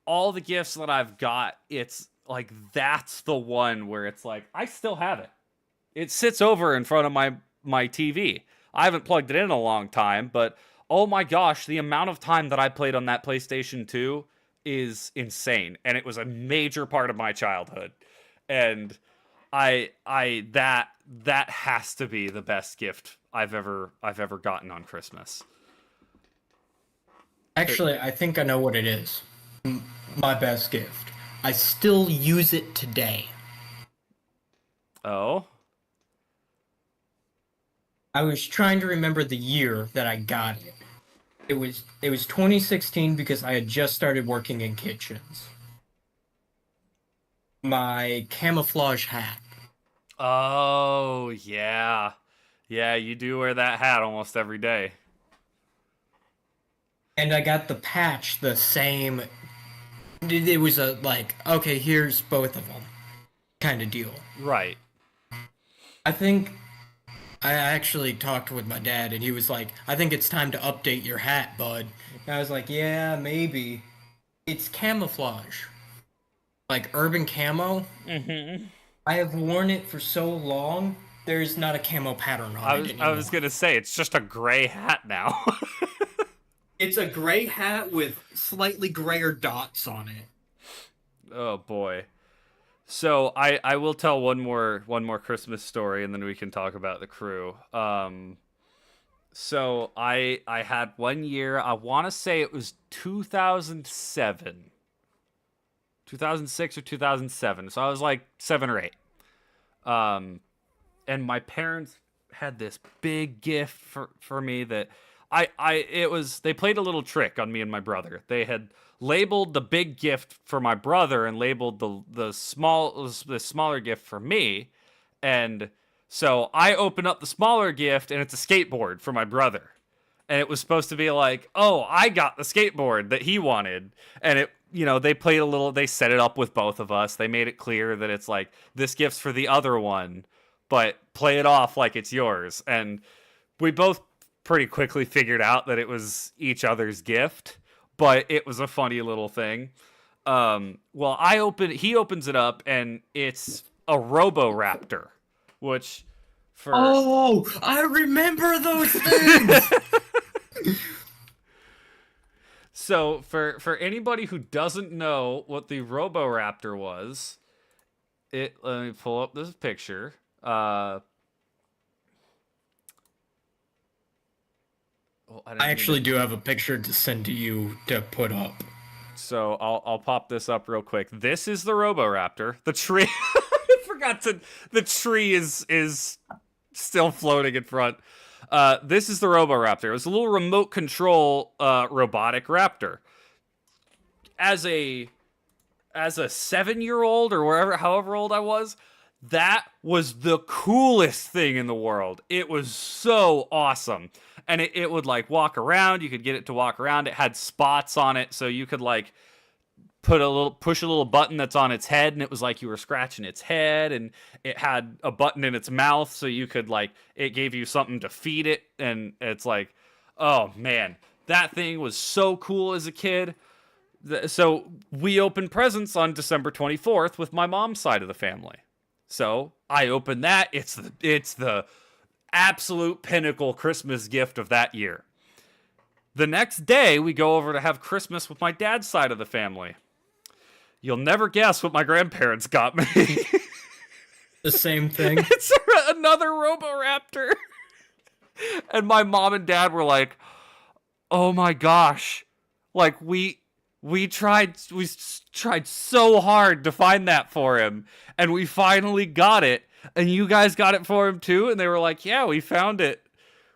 all the gifts that I've got, it's like that's the one where it's like I still have it. It sits over in front of my TV. I haven't plugged it in a long time, but oh my gosh, the amount of time that I played on that PlayStation 2 is insane, and it was a major part of my childhood. And that has to be the best gift I've ever gotten on Christmas. actually, I think I know what it is. My best gift. I still use it today. Oh, I was trying to remember the year that I got it. It was 2016 because I had just started working in kitchens. My camouflage hat. oh yeah, yeah. You do wear that hat almost every day, And I got the patch the same. It was a like, okay, here's both of them kind of deal. right? I think I actually talked with my dad and he was like, I think it's time to update your hat, bud. And I was like, yeah, maybe. It's camouflage. Like urban camo. Mm-hmm. I have worn it for so long, there's not a camo pattern on I it was I was anymore. gonna say it's just a gray hat now. It's a gray hat with slightly grayer dots on it. Oh boy. So I will tell one more Christmas story, and then we can talk about the crew. So I had one year, I want to say it was 2007, 2006 or 2007. So I was like 7 or 8. Um and my parents had this big gift for me that I it was they played a little trick on me and my brother. They had labeled the big gift for my brother and labeled the smaller gift for me. And so I open up the smaller gift and it's a skateboard for my brother. And it was supposed to be like, "Oh, I got the skateboard that he wanted." And they played a little, they set it up with both of us. They made it clear that it's like this gift's for the other one, but play it off like it's yours. And we both pretty quickly figured out that it was each other's gift, but it was a funny little thing. Well, he opens it up and it's a Roboraptor, which for Oh, I remember those things. so for anybody who doesn't know what the Roboraptor was, let me pull up this picture. Well, I I didn't mean to. actually do have a picture to send to you to put up. So I'll pop this up real quick. This is the Roboraptor. The tree. I forgot to. The tree is still floating in front. This is the Roboraptor. It was a little remote control robotic raptor. As a 7-year old or however old I was, that was the coolest thing in the world. It was so awesome. and it would like walk around. You could get it to walk around. It had spots on it, so you could like push a little button that's on its head, and it was like you were scratching its head. And it had a button in its mouth, so you could like, it gave you something to feed it. And it's like, oh man, that thing was so cool as a kid. So we opened presents on December 24th with my mom's side of the family. So I opened that. It's the absolute pinnacle Christmas gift of that year. The next day, we go over to have Christmas with my dad's side of the family. You'll never guess what my grandparents got me. The same thing. It's another Roboraptor. And my mom and dad were like, oh my gosh. Like, we tried so hard to find that for him, and we finally got it. And you guys got it for him too? And they were like, yeah, we found it.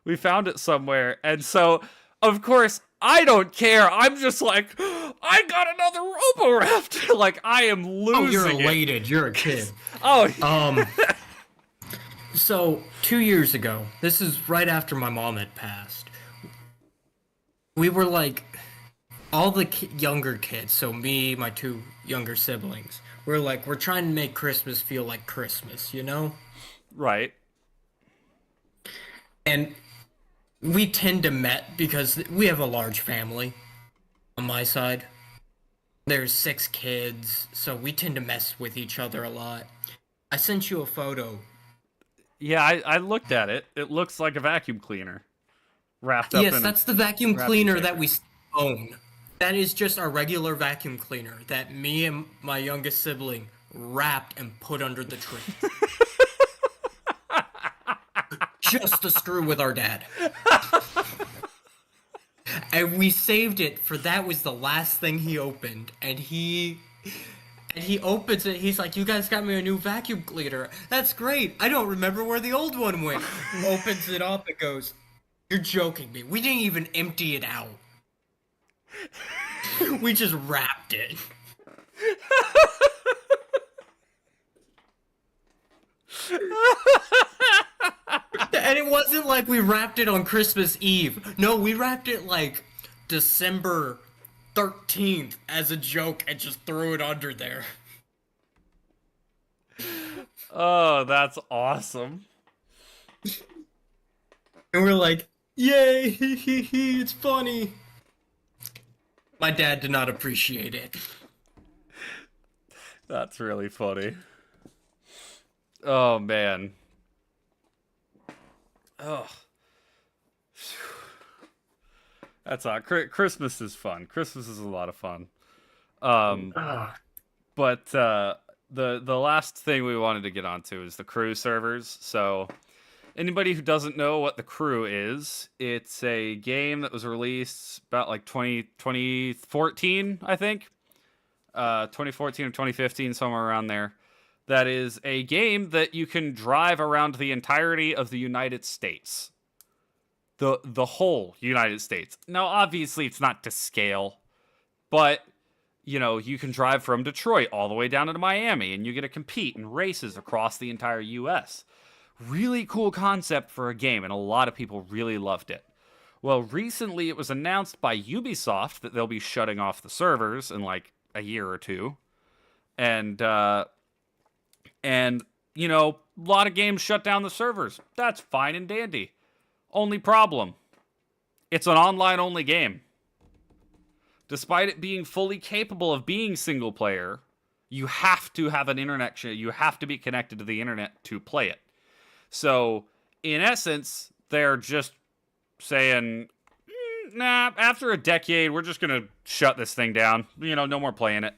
We found it somewhere. And so, of course, I don't care. I'm just like, I got another Roboraptor. Like, I am losing it. Oh, you're elated. You're a kid. Oh. So 2 years ago, this is right after my mom had passed. We were like, all the younger kids, so me, my two younger siblings, we're like, we're trying to make Christmas feel like Christmas, you know? Right. And we tend to met because we have a large family on my side. There's 6 kids, so we tend to mess with each other a lot. I sent you a photo. Yeah, I looked at it. It looks like a vacuum cleaner wrapped up in. Yes, that's the vacuum cleaner that we own. That is just our regular vacuum cleaner that me and my youngest sibling wrapped and put under the tree. Just to screw with our dad. And we saved it for that was the last thing he opened. And he opens it. He's like, you guys got me a new vacuum cleaner. That's great. I don't remember where the old one went. Opens it up and goes, you're joking me. We didn't even empty it out. We just wrapped it. And it wasn't like we wrapped it on Christmas Eve. No, we wrapped it like December 13th as a joke and just threw it under there. Oh, that's awesome. And we're like, yay, it's funny. My dad did not appreciate it. That's really funny. Oh, man. Oh. That's all. Christmas is fun. Christmas is a lot of fun. But the last thing we wanted to get onto is the crew servers. So anybody who doesn't know what the crew is, it's a game that was released about like 2014, I think. 2014 or 2015, somewhere around there. That is a game that you can drive around the entirety of the United States. The whole United States. Now, obviously, it's not to scale, but, you know, you can drive from Detroit all the way down to Miami, and you get to compete in races across the entire U.S. Really cool concept for a game, and a lot of people really loved it. Well, recently it was announced by Ubisoft that they'll be shutting off the servers in, like, a year or two. And you know, a lot of games shut down the servers. That's fine and dandy. Only problem, it's an online-only game. Despite it being fully capable of being single-player, you have to have an internet connection. You have to be connected to the internet to play it. So, in essence, they're just saying, nah, after a decade, we're just going to shut this thing down. You know, no more playing it.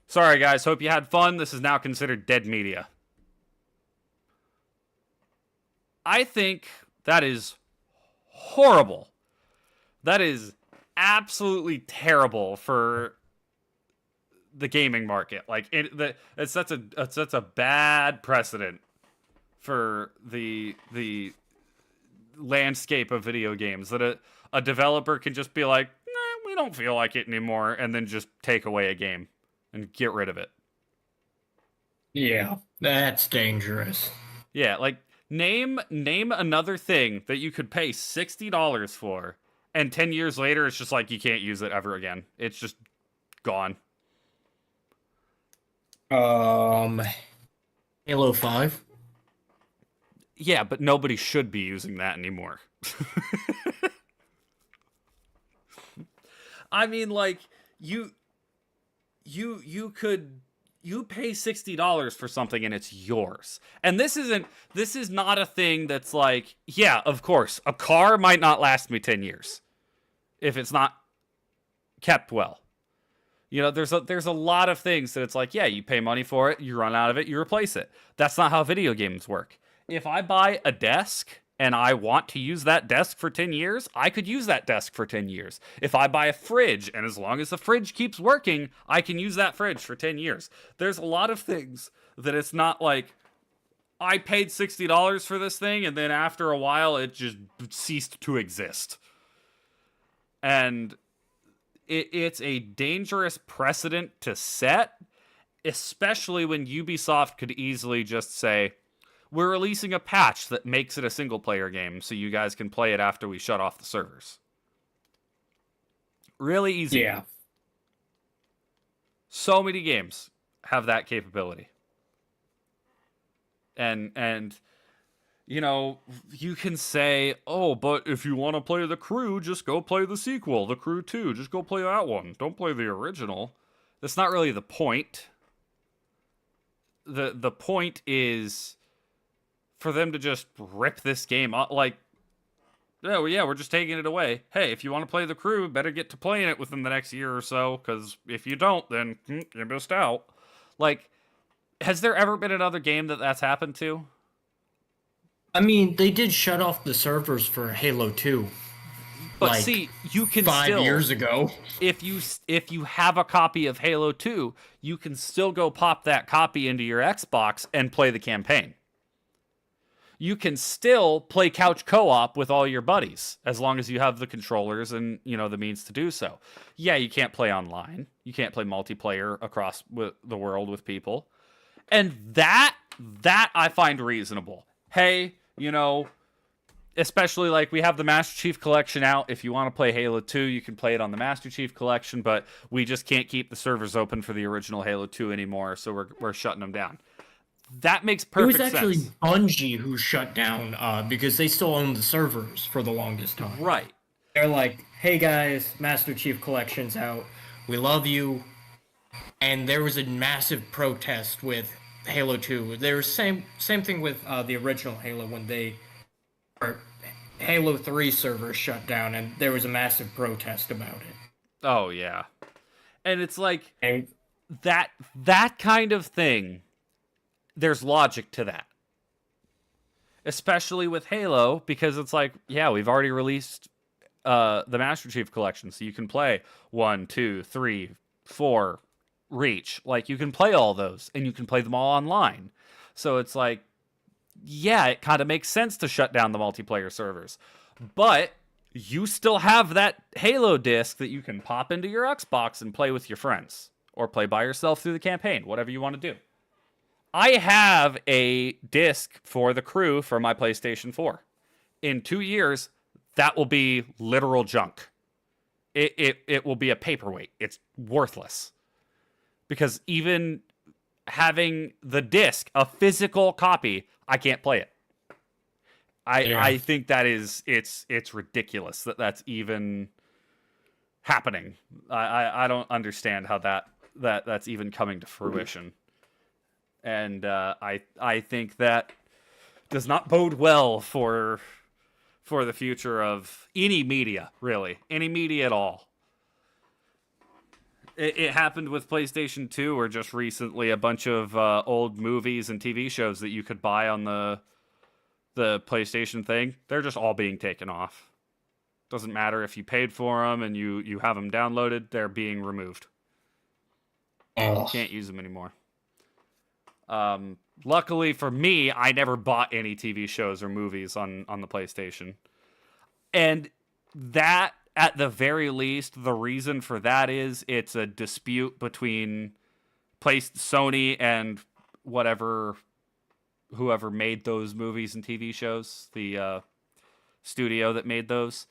Sorry, guys. Hope you had fun. This is now considered dead media. I think that is horrible. That is absolutely terrible for the gaming market. Like, it sets a bad precedent for the landscape of video games. That a developer can just be like, nah, we don't feel like it anymore, and then just take away a game and get rid of it. Yeah, that's dangerous. Yeah, like, Name another thing that you could pay $60 for, and 10 years later, it's just like you can't use it ever again. It's just gone. Um, Halo 5. Yeah, but nobody should be using that anymore. I mean, like, you could you pay $60 for something and it's yours. And this is not a thing that's like, yeah, of course, a car might not last me 10 years if it's not kept well. You know, there's a lot of things that it's like, yeah, you pay money for it, you run out of it, you replace it. That's not how video games work. If I buy a desk and I want to use that desk for 10 years, I could use that desk for 10 years. If I buy a fridge, and as long as the fridge keeps working, I can use that fridge for 10 years. There's a lot of things that it's not like, I paid $60 for this thing, and then after a while, it just ceased to exist. And it's a dangerous precedent to set, especially when Ubisoft could easily just say, we're releasing a patch that makes it a single-player game so you guys can play it after we shut off the servers. Really easy. Yeah. So many games have that capability. And you know, you can say, oh, but if you want to play The Crew, just go play the sequel, The Crew 2. Just go play that one. Don't play the original. That's not really the point. The point is for them to just rip this game up. Like, oh, yeah, we're just taking it away. Hey, if you want to play The Crew, better get to playing it within the next year or so, because if you don't, then you missed out. Like, has there ever been another game that's happened to? I mean, they did shut off the servers for Halo 2. But like, see, you can 5 years ago. If you have a copy of Halo 2, you can still go pop that copy into your Xbox and play the campaign. You can still play couch co-op with all your buddies as long as you have the controllers and, you know, the means to do so. Yeah, you can't play online. You can't play multiplayer across the world with people. And that I find reasonable. Hey, you know, especially like we have the Master Chief Collection out. If you want to play Halo 2, you can play it on the Master Chief Collection, but we just can't keep the servers open for the original Halo 2 anymore, so we're shutting them down. That makes perfect sense. It was actually Bungie who shut down because they still own the servers for the longest time. Right. They're like, hey guys, Master Chief Collection's out. We love you. And there was a massive protest with Halo 2. There was same thing with the original Halo when Halo 3 servers shut down, and there was a massive protest about it. Oh yeah. And it's like that kind of thing. There's logic to that. Especially with Halo, because it's like, yeah, we've already released the Master Chief Collection, so you can play 1, 2, 3, 4, Reach. Like, you can play all those, and you can play them all online. So it's like, yeah, it kind of makes sense to shut down the multiplayer servers. But you still have that Halo disc that you can pop into your Xbox and play with your friends. Or play by yourself through the campaign, whatever you want to do. I have a disc for The Crew for my PlayStation 4. In 2 years, that will be literal junk. It will be a paperweight. It's worthless. Because even having the disc, a physical copy, I can't play it. I think that it's ridiculous that that's even happening. I don't understand how that's even coming to fruition. And I think that does not bode well for the future of any media, really. Any media at all. It happened with PlayStation 2, or just recently a bunch of old movies and TV shows that you could buy on the PlayStation thing. They're just all being taken off. Doesn't matter if you paid for them and you have them downloaded, they're being removed. You can't use them anymore. Luckily for me, I never bought any TV shows or movies on the PlayStation. And that, at the very least, the reason for that is it's a dispute between Sony and whatever whoever made those movies and TV shows, the studio that made those.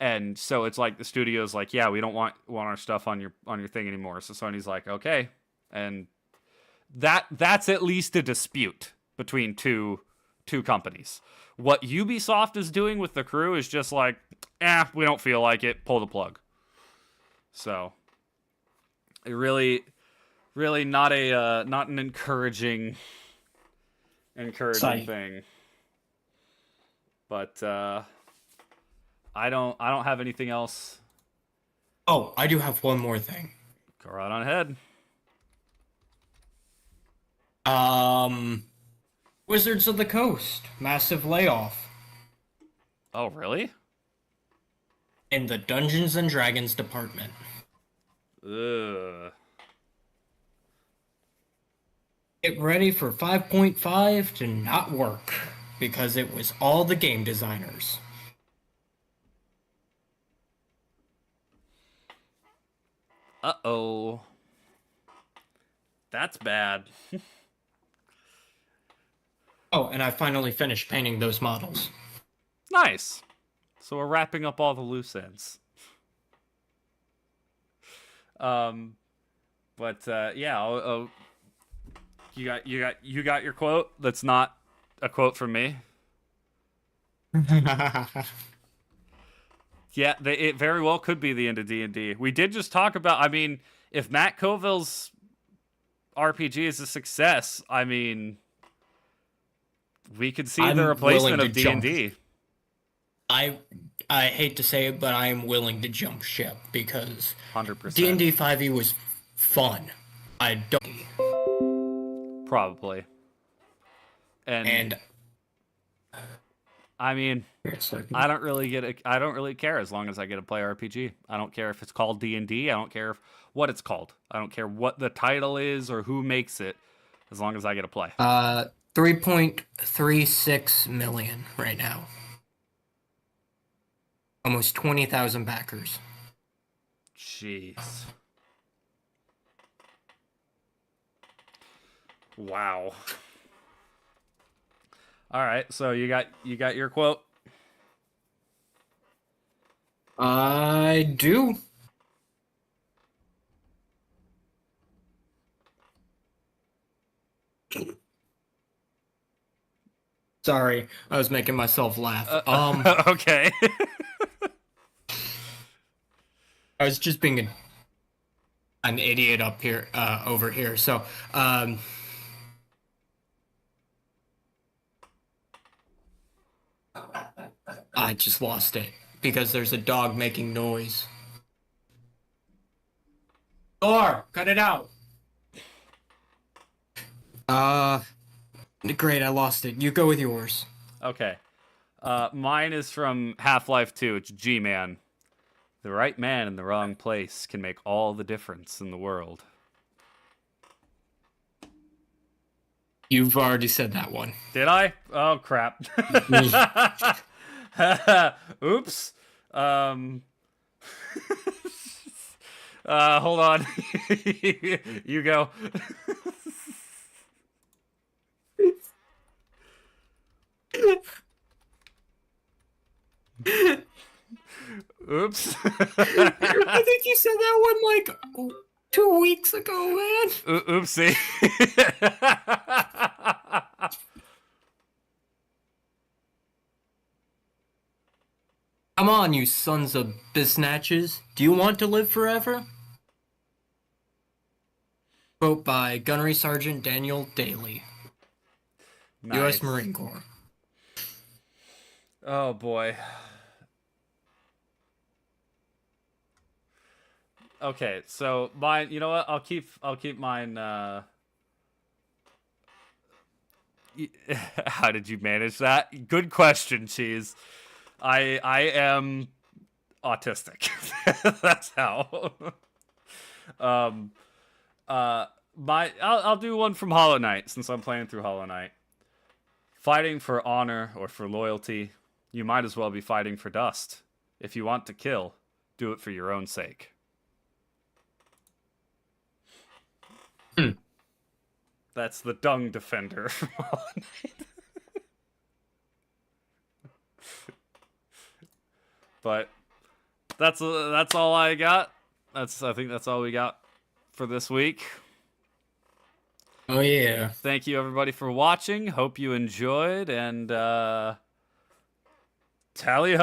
And so it's like the studio's like, yeah, we don't want our stuff on your thing anymore. So Sony's like, okay, and that's at least a dispute between two companies. What Ubisoft is doing with The Crew is just like, we don't feel like it, pull the plug. So it really not an encouraging thing. But I don't have anything else. Oh, I do have one more thing. Go right on ahead. Wizards of the Coast, massive layoff. Oh, really? In the Dungeons and Dragons department. Ugh. Get ready for 5.5 to not work, because it was all the game designers. Uh-oh. That's bad. Oh, and I finally finished painting those models. Nice. So we're wrapping up all the loose ends. Yeah, you got your quote. That's not a quote from me. Yeah, it very well could be the end of D&D. We did just talk about. I mean, if Matt Colville's RPG is a success, I mean, we could see the replacement of D&D. I hate to say it, but I am willing to jump ship because 100%. D&D 5e was fun. I don't. Probably. And I mean, I don't really care as long as I get to play RPG. I don't care if it's called D&D. I don't care what it's called. I don't care what the title is or who makes it, as long as I get to play. 3.36 million right now. Almost 20,000 backers. Jeez. Wow. All right, so you got your quote? I do. Sorry, I was making myself laugh. Okay. I was just being an idiot up here, over here. So, I just lost it because there's a dog making noise. Thor, cut it out. Great, I lost it. You go with yours. Okay. Mine is from Half-Life 2. It's G-Man. The right man in the wrong place can make all the difference in the world. You've already said that one. Did I? Oh, crap. Oops. Hold on. You go. Oops. I think you said that one like 2 weeks ago, man. Oopsie. Come on, you sons of bisnatches. Do you want to live forever? Quote by Gunnery Sergeant Daniel Daly. Nice. U.S. Marine Corps. Oh boy. Okay, so mine. You know what? I'll keep mine. How did you manage that? Good question, Cheese. I am autistic. That's how. I'll do one from Hollow Knight since I'm playing through Hollow Knight. Fighting for honor or for loyalty, you might as well be fighting for dust. If you want to kill, do it for your own sake. That's the Dung Defender. But that's all I got. I think that's all we got for this week. Oh yeah. Thank you everybody for watching. Hope you enjoyed, and tally ho.